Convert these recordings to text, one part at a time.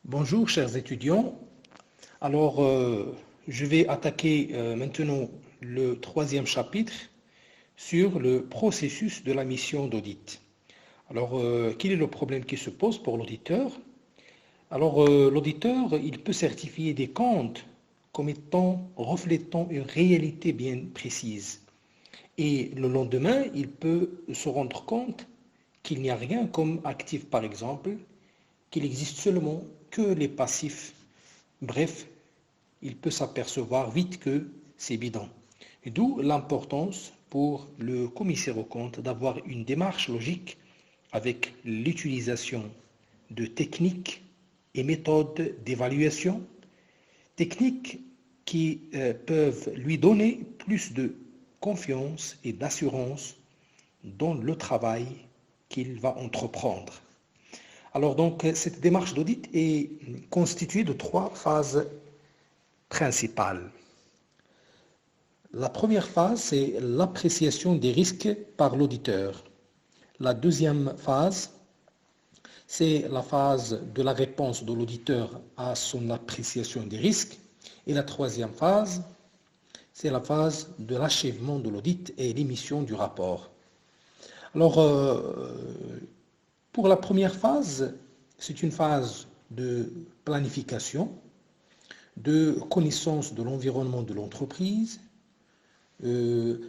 Bonjour chers étudiants. Alors, je vais attaquer maintenant le troisième chapitre sur le processus de la mission d'audit. Alors, quel est le problème qui se pose pour l'auditeur? Alors, l'auditeur, il peut certifier des comptes comme étant reflétant une réalité bien précise. Et le lendemain, il peut se rendre compte qu'il n'y a rien comme actif, par exemple, qu'il existe seulement que les passifs. Bref, il peut s'apercevoir vite que c'est bidon. Et d'où l'importance pour le commissaire aux comptes d'avoir une démarche logique avec l'utilisation de techniques et méthodes d'évaluation, techniques qui peuvent lui donner plus de confiance et d'assurance dans le travail qu'il va entreprendre. Alors donc, cette démarche d'audit est constituée de trois phases principales. La première phase, c'est l'appréciation des risques par l'auditeur. La deuxième phase, c'est la phase de la réponse de l'auditeur à son appréciation des risques. Et la troisième phase, c'est la phase de l'achèvement de l'audit et l'émission du rapport. Alors, pour la première phase, c'est une phase de planification, de connaissance de l'environnement de l'entreprise, de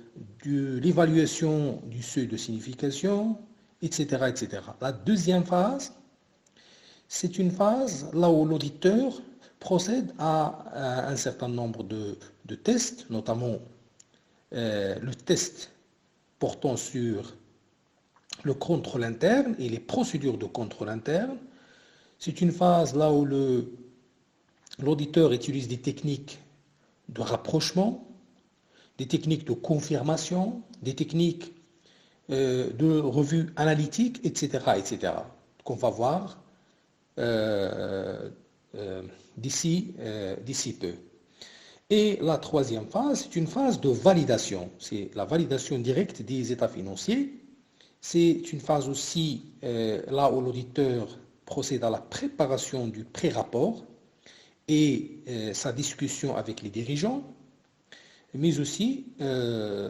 l'évaluation du seuil de signification, etc., etc. La deuxième phase, c'est une phase là où l'auditeur procède à un certain nombre de tests, notamment le test portant sur le contrôle interne et les procédures de contrôle interne. C'est une phase là où l'auditeur utilise des techniques de rapprochement, des techniques de confirmation, des techniques de revue analytique, etc., etc., qu'on va voir d'ici peu. Et la troisième phase, c'est une phase de validation. C'est la validation directe des états financiers. C'est une phase aussi là où l'auditeur procède à la préparation du pré-rapport et sa discussion avec les dirigeants. Mais aussi,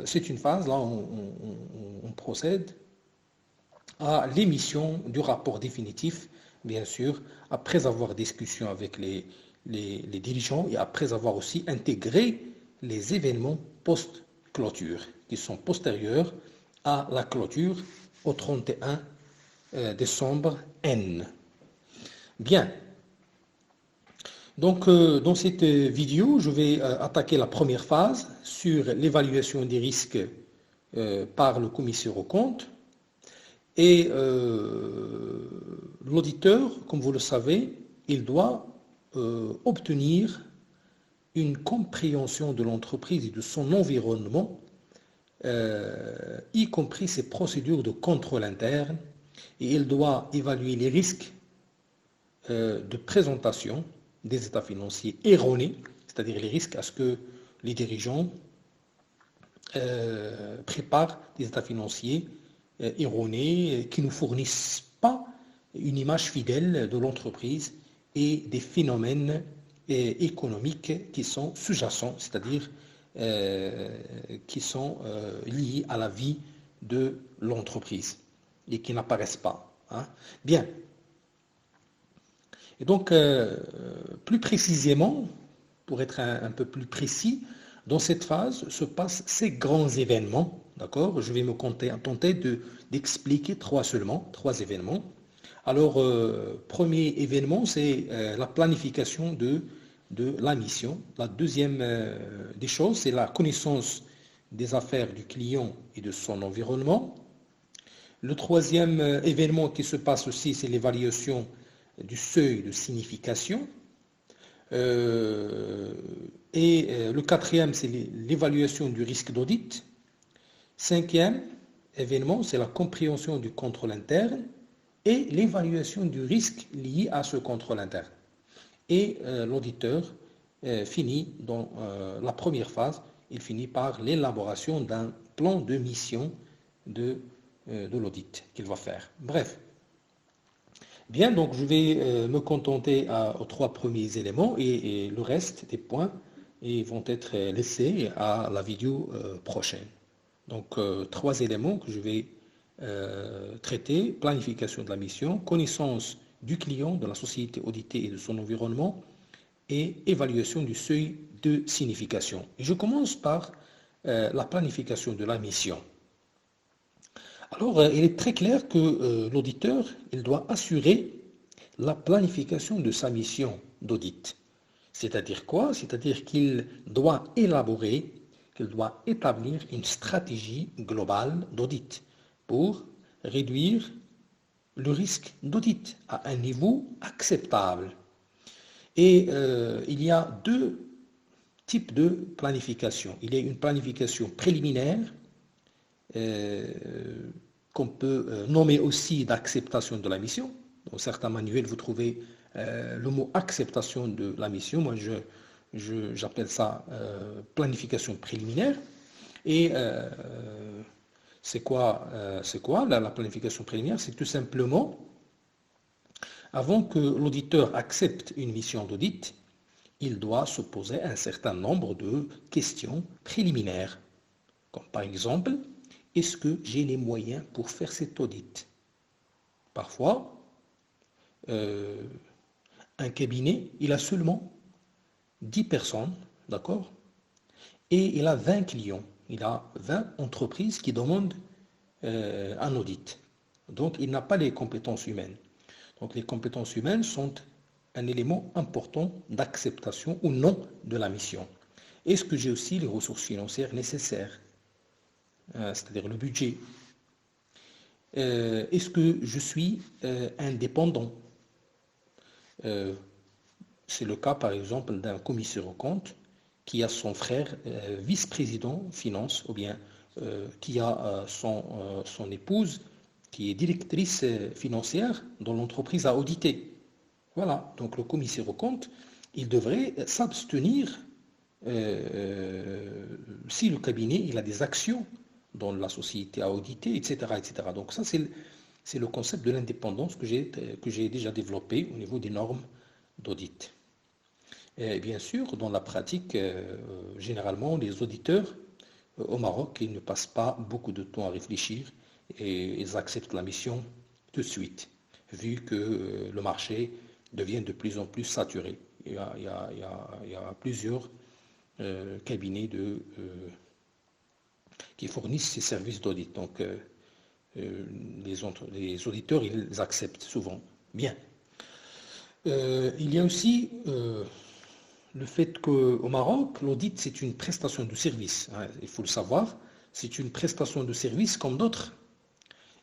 c'est une phase là où on procède à l'émission du rapport définitif, bien sûr, après avoir discussion avec les dirigeants et après avoir aussi intégré les événements post-clôture, qui sont postérieurs à la clôture au 31 décembre N. Bien. Donc, dans cette vidéo, je vais attaquer la première phase sur l'évaluation des risques par le commissaire aux comptes. Et l'auditeur, comme vous le savez, il doit obtenir une compréhension de l'entreprise et de son environnement, y compris ses procédures de contrôle interne, et il doit évaluer les risques de présentation des états financiers erronés, c'est-à-dire les risques à ce que les dirigeants préparent des états financiers erronés qui ne fournissent pas une image fidèle de l'entreprise et des phénomènes économiques qui sont sous-jacents, c'est-à-dire qui sont liés à la vie de l'entreprise et qui n'apparaissent pas. Hein. Bien. Et donc, plus précisément, pour être un peu plus précis, dans cette phase se passent ces grands événements. D'accord? Je vais me tenter d'expliquer trois événements. Alors, premier événement, c'est la planification de la mission. La deuxième des choses, c'est la connaissance des affaires du client et de son environnement. Le troisième événement qui se passe aussi, c'est l'évaluation du seuil de signification. Le quatrième, c'est l'évaluation du risque d'audit. Cinquième événement, c'est la compréhension du contrôle interne et l'évaluation du risque lié à ce contrôle interne. Et l'auditeur finit dans la première phase, il finit par l'élaboration d'un plan de mission de l'audit qu'il va faire. Bref. Bien, donc je vais me contenter aux trois premiers éléments et le reste des points vont être laissés à la vidéo prochaine. Donc, trois éléments que je vais traiter: planification de la mission, connaissance du client, de la société auditée et de son environnement, et évaluation du seuil de signification. Et je commence par la planification de la mission. Alors, il est très clair que l'auditeur, il doit assurer la planification de sa mission d'audit. C'est-à-dire quoi? C'est-à-dire qu'il doit élaborer, qu'il doit établir une stratégie globale d'audit pour réduire le risque d'audit à un niveau acceptable. Et il y a deux types de planification. Il y a une planification préliminaire qu'on peut nommer aussi d'acceptation de la mission. Dans certains manuels, vous trouvez le mot acceptation de la mission. Moi, j'appelle ça planification préliminaire. Et c'est quoi la planification préliminaire? C'est tout simplement, avant que l'auditeur accepte une mission d'audit, il doit se poser un certain nombre de questions préliminaires. Comme par exemple, est-ce que j'ai les moyens pour faire cet audit? Parfois, un cabinet, il a seulement 10 personnes, d'accord? Et il a 20 clients. Il a 20 entreprises qui demandent un audit. Donc, il n'a pas les compétences humaines. Donc, les compétences humaines sont un élément important d'acceptation ou non de la mission. Est-ce que j'ai aussi les ressources financières nécessaires? C'est-à-dire le budget. Est-ce que je suis indépendant? C'est le cas, par exemple, d'un commissaire aux comptes qui a son frère vice-président finance, ou bien qui a son épouse qui est directrice financière dans l'entreprise à auditer. Voilà, donc le commissaire aux comptes, il devrait s'abstenir si le cabinet il a des actions dans la société à auditer, etc., etc. Donc ça, c'est le concept de l'indépendance que j'ai déjà développé au niveau des normes d'audit. Et bien sûr, dans la pratique, généralement, les auditeurs au Maroc, ils ne passent pas beaucoup de temps à réfléchir et ils acceptent la mission tout de suite, vu que le marché devient de plus en plus saturé. Il y a plusieurs cabinets qui fournissent ces services d'audit. Donc, les auditeurs, ils acceptent souvent. Bien. Il y a aussi le fait qu'au Maroc, l'audit, c'est une prestation de service. Hein, il faut le savoir. C'est une prestation de service comme d'autres.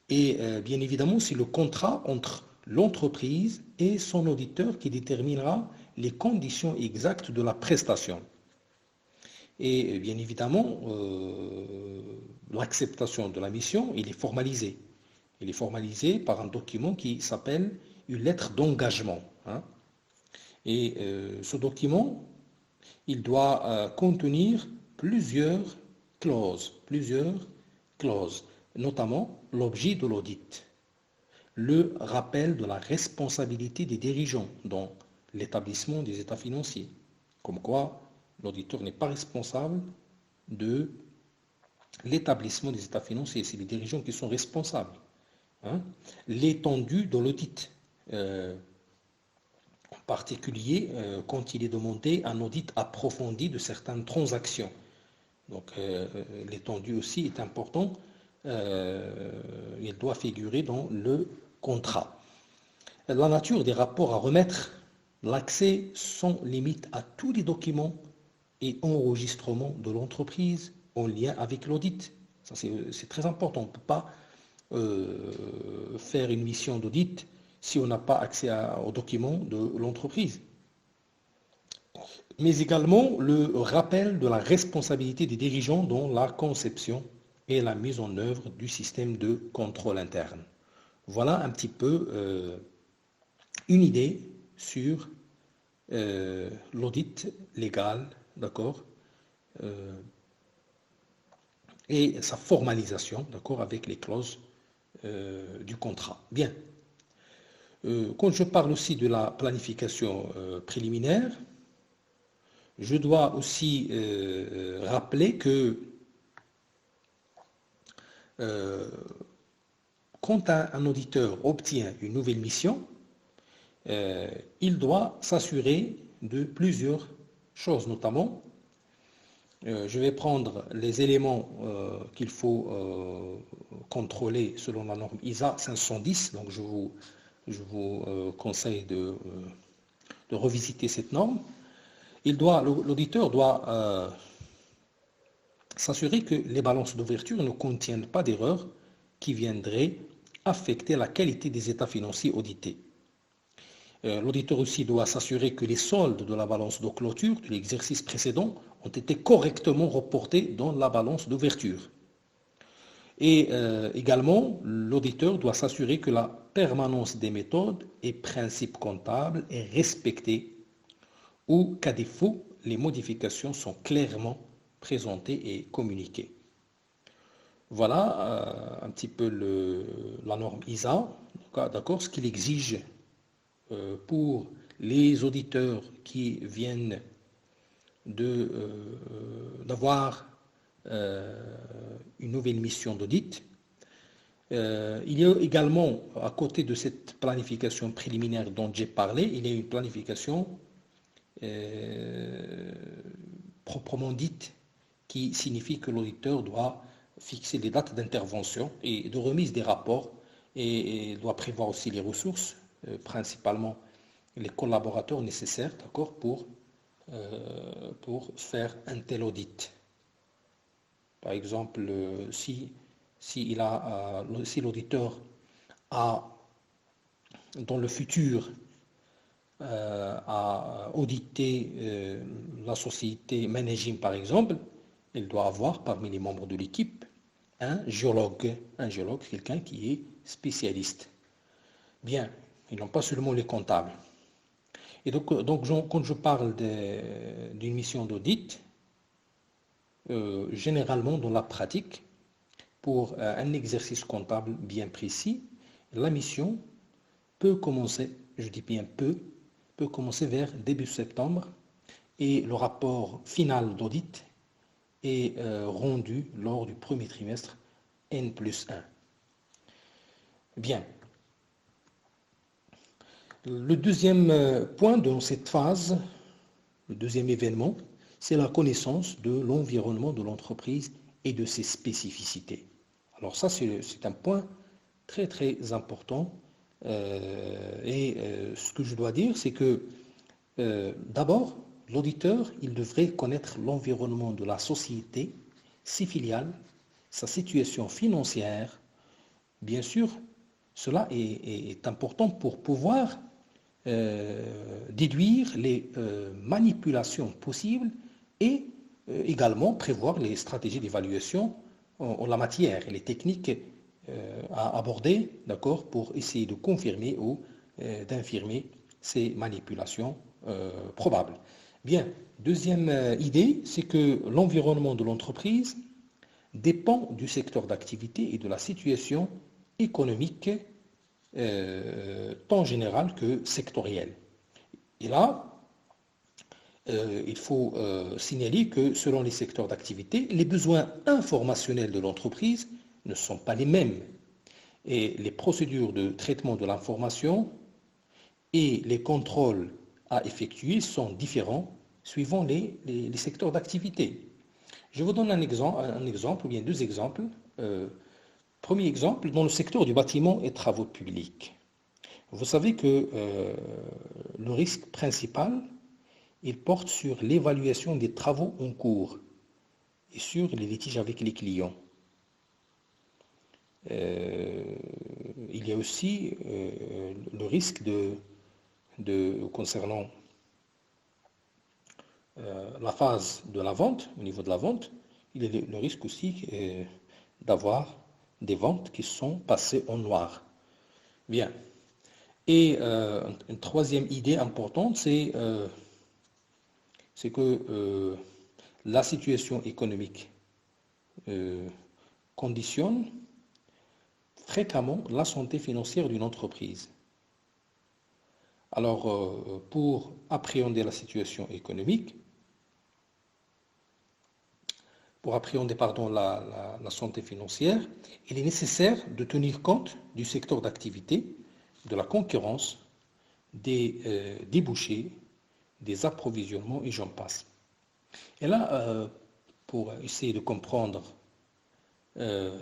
Et bien évidemment, c'est le contrat entre l'entreprise et son auditeur qui déterminera les conditions exactes de la prestation. Et bien évidemment, l'acceptation de la mission, il est formalisé. Il est formalisé par un document qui s'appelle une lettre d'engagement. Hein. Et ce document, il doit contenir plusieurs clauses, notamment l'objet de l'audit, le rappel de la responsabilité des dirigeants dans l'établissement des états financiers, comme quoi l'auditeur n'est pas responsable de l'établissement des états financiers, c'est les dirigeants qui sont responsables. Hein. L'étendue de l'audit, en particulier quand il est demandé un audit approfondi de certaines transactions. Donc l'étendue aussi est important, il doit figurer dans le contrat. La nature des rapports à remettre, l'accès sans limite à tous les documents et enregistrements de l'entreprise en lien avec l'audit. Ça, c'est très important. On ne peut pas faire une mission d'audit si on n'a pas accès aux documents de l'entreprise. Mais également le rappel de la responsabilité des dirigeants dans la conception et la mise en œuvre du système de contrôle interne. Voilà un petit peu une idée sur l'audit légal, d'accord, et sa formalisation, d'accord, avec les clauses du contrat. Bien. Quand je parle aussi de la planification préliminaire, je dois aussi rappeler que quand un auditeur obtient une nouvelle mission, il doit s'assurer de plusieurs choses, notamment, je vais prendre les éléments qu'il faut contrôler selon la norme ISA 510, donc je vous conseille de revisiter cette norme. L'auditeur doit s'assurer que les balances d'ouverture ne contiennent pas d'erreurs qui viendraient affecter la qualité des états financiers audités. L'auditeur aussi doit s'assurer que les soldes de la balance de clôture de l'exercice précédent ont été correctement reportés dans la balance d'ouverture. Et également, l'auditeur doit s'assurer que la permanence des méthodes et principes comptables est respectée ou qu'à défaut, les modifications sont clairement présentées et communiquées. Voilà un petit peu la norme ISA, d'accord, ce qu'il exige pour les auditeurs qui viennent d'avoir une nouvelle mission d'audit. Il y a également, à côté de cette planification préliminaire dont j'ai parlé, il y a une planification proprement dite qui signifie que l'auditeur doit fixer des dates d'intervention et de remise des rapports et doit prévoir aussi les ressources, principalement les collaborateurs nécessaires, d'accord, pour faire un tel audit. Par exemple, si l'auditeur a dans le futur à auditer la société Managing par exemple, il doit avoir parmi les membres de l'équipe un géologue, quelqu'un qui est spécialiste. Bien, ils n'ont pas seulement les comptables. Et donc quand je parle d'une mission d'audit, généralement dans la pratique, pour un exercice comptable bien précis, la mission peut commencer, je dis bien peut commencer vers début septembre et le rapport final d'audit est rendu lors du premier trimestre N+1. Bien. Le deuxième point dans cette phase, le deuxième événement, c'est la connaissance de l'environnement de l'entreprise et de ses spécificités. Alors ça, c'est un point très très important. Ce que je dois dire, c'est que d'abord, l'auditeur, il devrait connaître l'environnement de la société, ses filiales, sa situation financière. Bien sûr, cela est important pour pouvoir déduire les manipulations possibles et également prévoir les stratégies d'évaluation en la matière et les techniques à aborder, d'accord, pour essayer de confirmer ou d'infirmer ces manipulations probables. Bien, deuxième idée, c'est que l'environnement de l'entreprise dépend du secteur d'activité et de la situation économique tant générale que sectorielle. Et là, il faut signaler que selon les secteurs d'activité, les besoins informationnels de l'entreprise ne sont pas les mêmes. Et les procédures de traitement de l'information et les contrôles à effectuer sont différents suivant les secteurs d'activité. Je vous donne un exemple ou bien deux exemples. Premier exemple, dans le secteur du bâtiment et travaux publics. Vous savez que le risque principal, il porte sur l'évaluation des travaux en cours et sur les litiges avec les clients. Il y a aussi le risque concernant la phase de la vente, au niveau de la vente, il y a le risque aussi d'avoir des ventes qui sont passées en noir. Bien. Et une troisième idée importante, c'est que la situation économique conditionne fréquemment la santé financière d'une entreprise. Alors, pour appréhender la situation économique, pour appréhender pardon, la santé financière, il est nécessaire de tenir compte du secteur d'activité, de la concurrence, des débouchés, des approvisionnements et j'en passe. Et là, pour essayer de comprendre euh,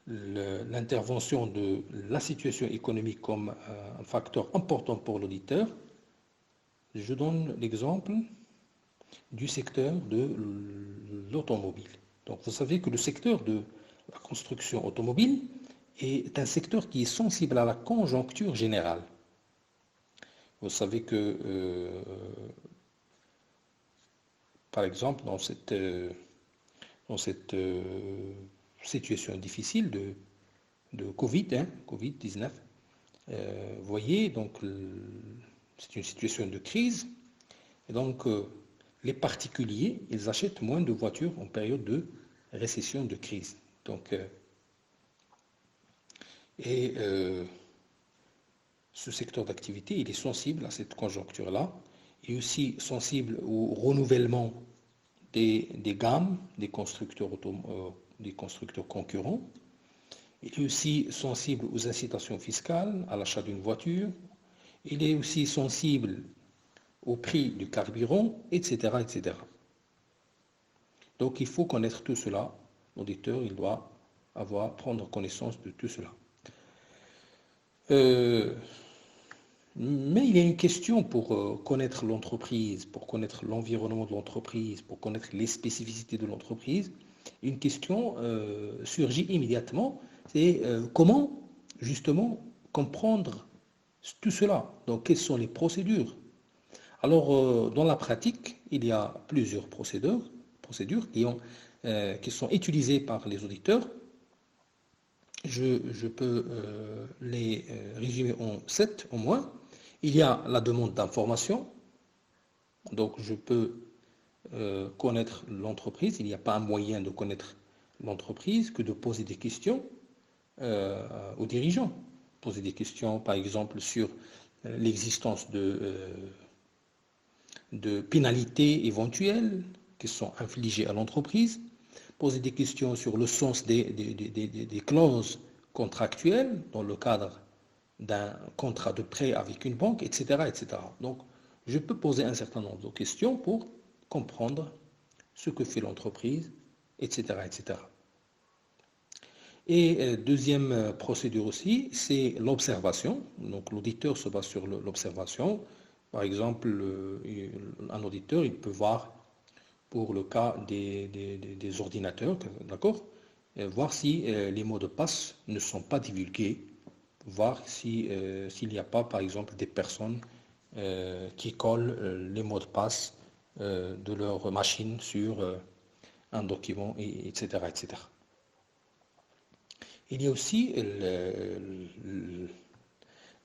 l'intervention de la situation économique comme un facteur important pour l'auditeur, je donne l'exemple du secteur de l'automobile. Donc vous savez que le secteur de la construction automobile est un secteur qui est sensible à la conjoncture générale. Vous savez que, par exemple, dans cette situation difficile de Covid, Covid-19, vous voyez, donc c'est une situation de crise, et donc les particuliers, ils achètent moins de voitures en période de récession, de crise. Donc, ce secteur d'activité, il est sensible à cette conjoncture-là, et aussi sensible au renouvellement des gammes des constructeurs concurrents. Il est aussi sensible aux incitations fiscales, à l'achat d'une voiture. Il est aussi sensible au prix du carburant, etc., etc. Donc il faut connaître tout cela. L'auditeur, il doit prendre connaissance de tout cela. Mais il y a une question pour connaître l'entreprise, pour connaître l'environnement de l'entreprise, pour connaître les spécificités de l'entreprise. Une question surgit immédiatement, c'est comment justement comprendre tout cela. Donc quelles sont les procédures? Alors dans la pratique, il y a plusieurs procédures qui sont utilisées par les auditeurs. Je peux les résumer en 7 au moins. Il y a la demande d'information, donc je peux connaître l'entreprise. Il n'y a pas un moyen de connaître l'entreprise que de poser des questions aux dirigeants. Poser des questions, par exemple, sur l'existence de pénalités éventuelles qui sont infligées à l'entreprise. Poser des questions sur le sens des clauses contractuelles dans le cadre d'un contrat de prêt avec une banque, etc., etc. Donc, je peux poser un certain nombre de questions pour comprendre ce que fait l'entreprise, etc., etc. Et deuxième procédure aussi, c'est l'observation. Donc, l'auditeur se base sur l'observation. Par exemple, un auditeur, il peut voir, pour le cas des ordinateurs, d'accord, voir si les mots de passe ne sont pas divulgués, voir s'il n'y a pas, par exemple, des personnes qui collent les mots de passe de leur machine sur un document, etc., etc. Il y a aussi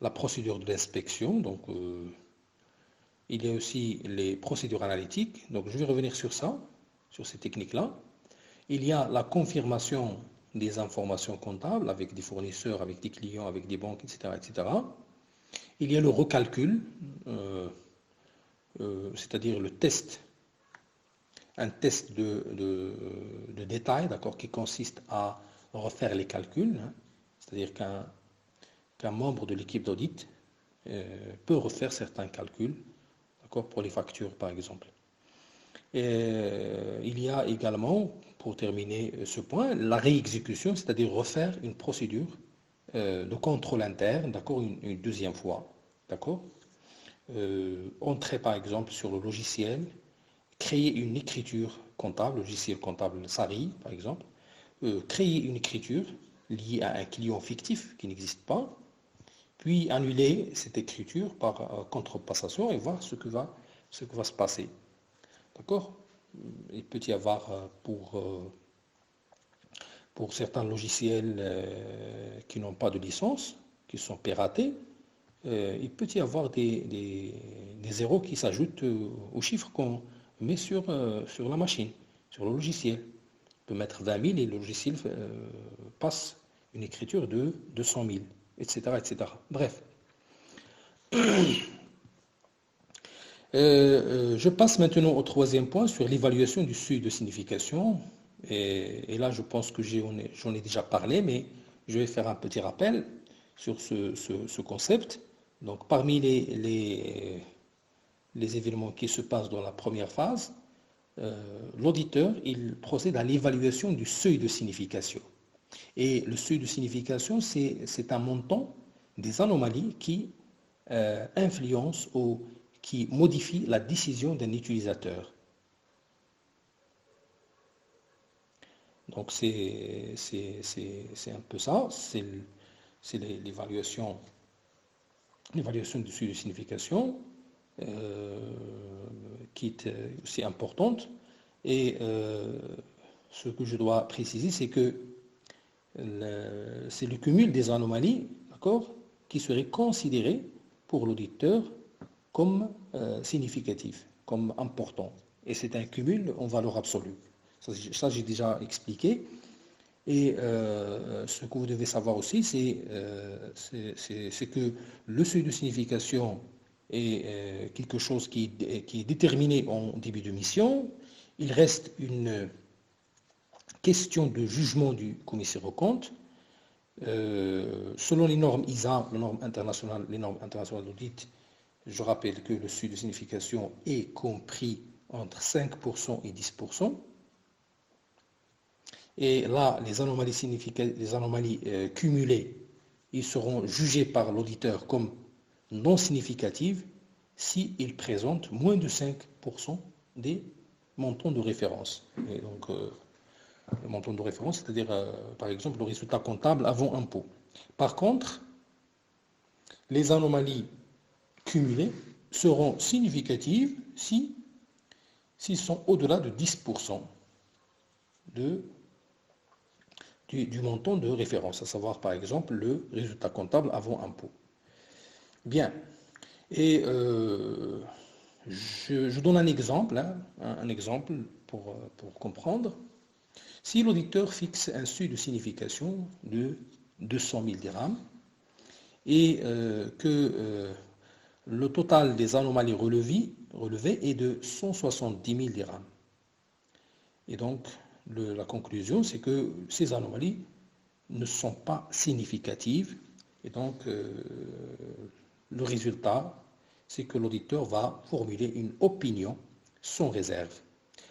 la procédure d'inspection, donc il y a aussi les procédures analytiques, donc je vais revenir sur ça, sur ces techniques-là. Il y a la confirmation des informations comptables avec des fournisseurs, avec des clients, avec des banques, etc., etc. Il y a le recalcul, c'est-à-dire le test, un test de détail, d'accord, qui consiste à refaire les calculs, hein, c'est-à-dire qu'un membre de l'équipe d'audit peut refaire certains calculs, d'accord, pour les factures par exemple. Et il y a également, pour terminer ce point, la réexécution, c'est-à-dire refaire une procédure de contrôle interne, d'accord, une deuxième fois, d'accord. Entrer par exemple sur le logiciel, créer une écriture comptable, logiciel comptable SARI par exemple, créer une écriture liée à un client fictif qui n'existe pas, puis annuler cette écriture par contrepassation et voir ce que va se passer. D'accord? Il peut y avoir pour certains logiciels qui n'ont pas de licence, qui sont piratés, il peut y avoir des zéros qui s'ajoutent aux chiffres qu'on met sur la machine, sur le logiciel. On peut mettre 20 000 et le logiciel passe une écriture de 200 000, etc., etc. Bref. Je passe maintenant au troisième point sur l'évaluation du seuil de signification. Et là, je pense que j'en ai déjà parlé, mais je vais faire un petit rappel sur ce concept. Donc, parmi les événements qui se passent dans la première phase, l'auditeur, il procède à l'évaluation du seuil de signification. Et le seuil de signification, c'est un montant des anomalies qui influencent ou qui modifient la décision d'un utilisateur. Donc c'est un peu ça, c'est l'évaluation du seuil de signification qui est aussi importante. Et ce que je dois préciser, c'est que c'est le cumul des anomalies, d'accord, qui serait considéré pour l'auditeur comme significatif, comme important. Et c'est un cumul en valeur absolue. Ça j'ai déjà expliqué. Et ce que vous devez savoir aussi, c'est que le seuil de signification est quelque chose qui est déterminé en début de mission. Il reste une question de jugement du commissaire aux comptes. Selon les normes ISA, les normes internationales d'audit, je rappelle que le seuil de signification est compris entre 5% et 10%. Et là, les anomalies cumulées, ils seront jugées par l'auditeur comme non significatives s'ils présentent moins de 5% des montants de référence. Et donc, le montant de référence, c'est-à-dire, par exemple, le résultat comptable avant impôt. Par contre, les anomalies cumulées seront significatives s'ils sont au-delà de 10% du montant de référence, à savoir par exemple le résultat comptable avant impôt. Bien, et je donne un exemple, un exemple pour comprendre. Si l'auditeur fixe un seuil de signification de 200 000 dirhams et que le total des anomalies relevées est de 170 000 dirhams. Et donc, la conclusion, c'est que ces anomalies ne sont pas significatives. Et donc, le résultat, c'est que l'auditeur va formuler une opinion sans réserve.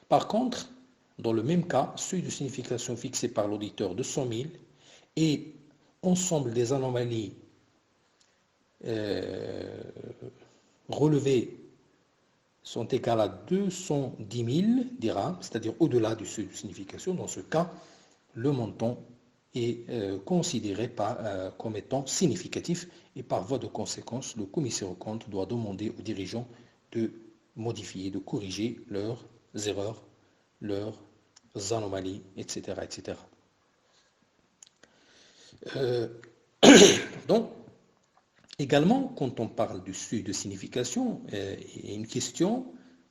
Par contre, dans le même cas, seuil de signification fixé par l'auditeur de 100 000 et ensemble des anomalies relevées sont égales à 210 000 dirhams, c'est-à-dire au-delà du seuil de signification. Dans ce cas, le montant est considéré comme étant significatif et par voie de conséquence, le commissaire aux comptes doit demander aux dirigeants de modifier, de corriger leurs erreurs, leurs anomalies, etc. etc. Donc, également, quand on parle du seuil de signification, une question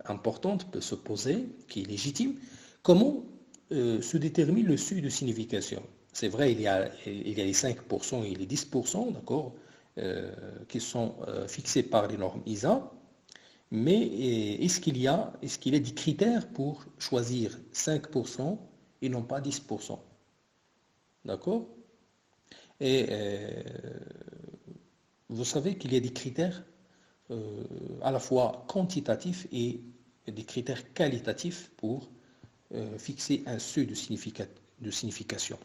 importante peut se poser, qui est légitime. Comment se détermine le seuil de signification? C'est vrai, il y a les 5% et les 10%, d'accord, qui sont fixés par les normes ISA, mais est-ce qu'il y a des critères pour choisir 5% et non pas 10%? D'accord? Et vous savez qu'il y a des critères à la fois quantitatifs et des critères qualitatifs pour fixer un seuil de signification.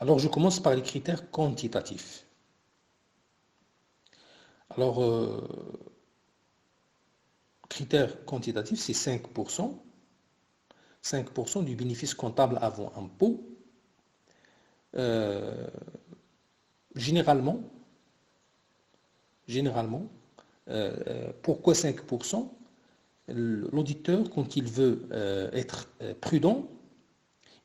Alors, je commence par les critères quantitatifs. Alors, critère quantitatif, c'est 5%. 5% du bénéfice comptable avant impôt. Généralement, pourquoi 5%? L'auditeur, quand il veut être prudent,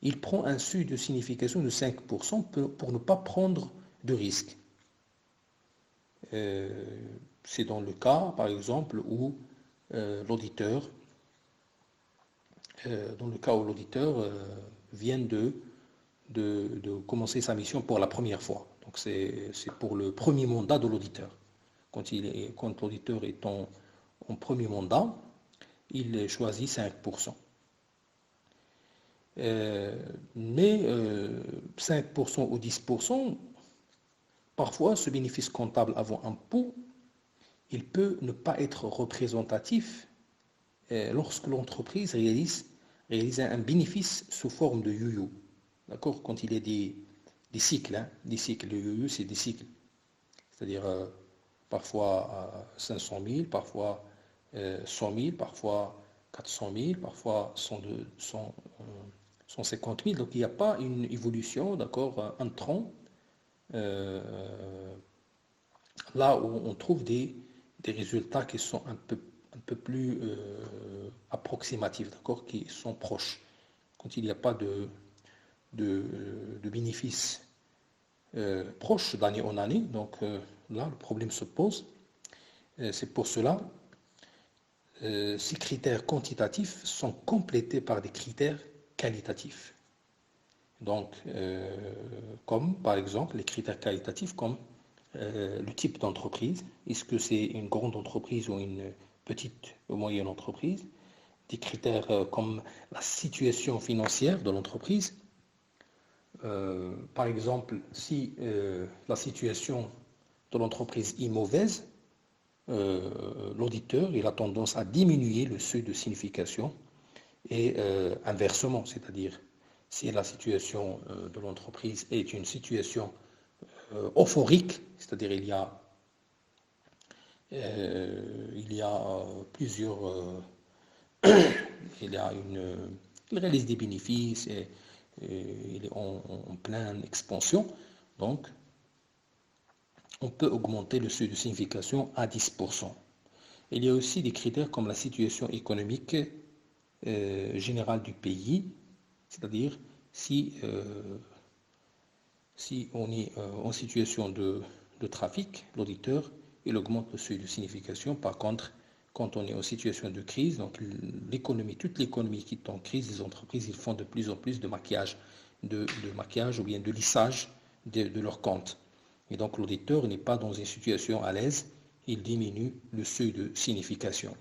il prend un seuil de signification de 5% pour ne pas prendre de risques. C'est dans le cas, par exemple, où l'auditeur vient de commencer sa mission pour la première fois. Donc c'est pour le premier mandat de l'auditeur. Quand l'auditeur est en premier mandat, il choisit 5%. Mais 5% ou 10%, parfois ce bénéfice comptable avant impôt, il peut ne pas être représentatif lorsque l'entreprise réalise un bénéfice sous forme de yo-yo. D'accord? Quand il y a des cycles, hein, des cycles. Le yo-yo, c'est des cycles. C'est-à-dire parfois 500 000, parfois 100 000, parfois 400 000, parfois 150 000. Donc il n'y a pas une évolution, d'accord, un tronc, là où on trouve des résultats qui sont un peu plus approximatifs, d'accord, qui sont proches. Quand il n'y a pas de bénéfices proches d'année en année, donc là le problème se pose. C'est pour cela ces critères quantitatifs sont complétés par des critères qualitatifs. Donc, comme par exemple les critères qualitatifs comme le type d'entreprise, est-ce que c'est une grande entreprise ou une petite ou moyenne entreprise, des critères comme la situation financière de l'entreprise. Par exemple, si la situation de l'entreprise est mauvaise, l'auditeur il a tendance à diminuer le seuil de signification et inversement, c'est-à-dire si la situation de l'entreprise est une situation euphorique, c'est-à-dire il y a plusieurs, il réalise des bénéfices et il est en pleine expansion, donc on peut augmenter le seuil de signification à 10%. Il y a aussi des critères comme la situation économique générale du pays, c'est-à-dire si on est en situation de trafic, l'auditeur, il augmente le seuil de signification. Par contre, quand on est en situation de crise, donc l'économie, toute l'économie qui est en crise, les entreprises, ils font de plus en plus de maquillage, maquillage ou bien de lissage de leurs comptes. Et donc l'auditeur n'est pas dans une situation à l'aise, il diminue le seuil de signification.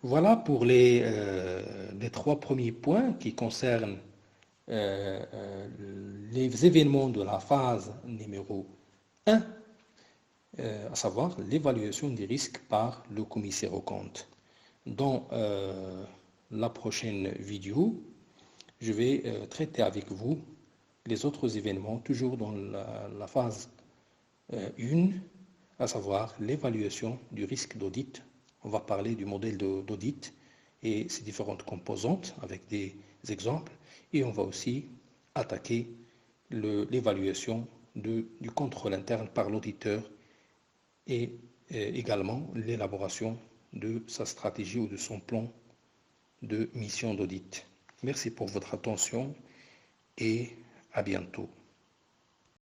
Voilà pour les 3 premiers points qui concernent les événements de la phase numéro 1, à savoir l'évaluation des risques par le commissaire aux comptes. Dans la prochaine vidéo, je vais traiter avec vous les autres événements, toujours dans la phase 1, à savoir l'évaluation du risque d'audit. On va parler du modèle d'audit et ses différentes composantes avec des exemples. Et on va aussi attaquer l'évaluation du contrôle interne par l'auditeur et également l'élaboration de sa stratégie ou de son plan de mission d'audit. Merci pour votre attention et à bientôt.